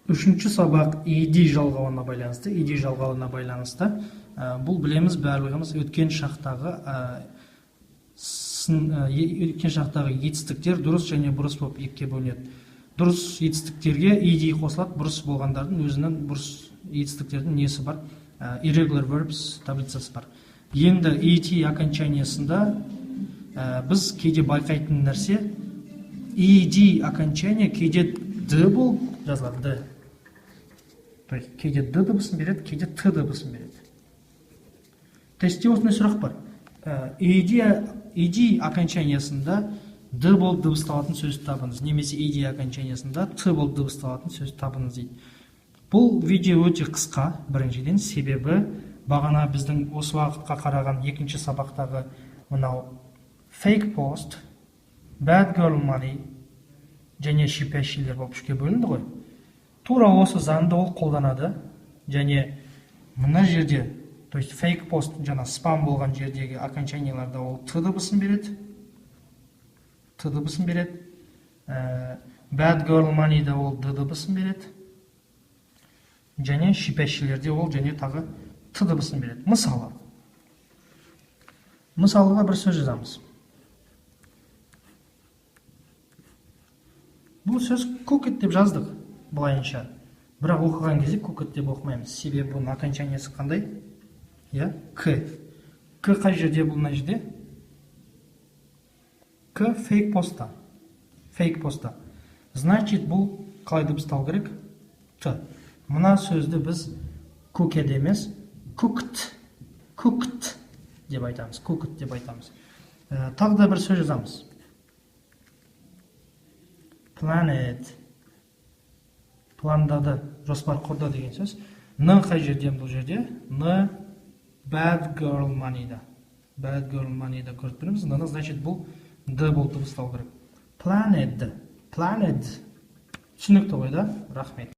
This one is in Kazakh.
Үшінші сабақ ed жалғауына байланысты. ed жалғауына байланысты. Бұл білеміз барлығымыз өткен шақтағы етістіктер дұрыс және бұрыс болып екіге бөлінеді. Дұрыс етістіктерге ed қосылады, бұрыс болғандардың өзінің бұрыс етістіктердің несі бар? Irregular verbs таблицасы бар. Енді et окончаниясында біз кейде байқайтын нәрсе ed окончания кейде д болып жазылады, д. То есть кейде д дыбысын береді, кейде т дыбысын береді. Тестте осындай сұрақ бар. ed окончаниясында д болып дыбысталатын сөз табыңыз, немесе ed окончаниясында т болып дыбысталатын сөз табыңыз дейді. Бұл видео өте қысқа, біріншіден, себебі бағана біздің осы уақытқа қараған екінші сабақтағы мынау fake post, bad girl money және шипящийлер болып үшке бөлінді ғой. Тура осы заңды ол қолданады, және мына жерде, то есть fake post жаңа спам болған жердегі окончанияларда ол т дыбысын береді. Т дыбысын береді. Bad girl money да ол д дыбысын береді. Және шипящийлерде ол және тағы т дыбысын береді. Мысалға бір сөз жазамыз. Бұл сөз cooked деп жаздық былайынша. Бірақ оқыған кезде cooked деп оқымаймыз. Себебі бұның окончаниясы қандай? К. К қай жерде бұл мына жерде? К fake постта. Fake постта. Значит, бұл қалай дыбысталу керек? Т. Мына сөзді біз cooked емес, cooked деп айтамыз. Cooked деп айтамыз. Тағы да бір сөз жазамыз. Planet. Пландады, жоспар құрды деген сөз. Н қай жерде бұл жерде? Н bad girl money-да. Bad girl money-да көріп тұрмыз. Н, значит, бұл д болып дыбысталу керек. Planet. Түсінікті ғой да? Рахмет.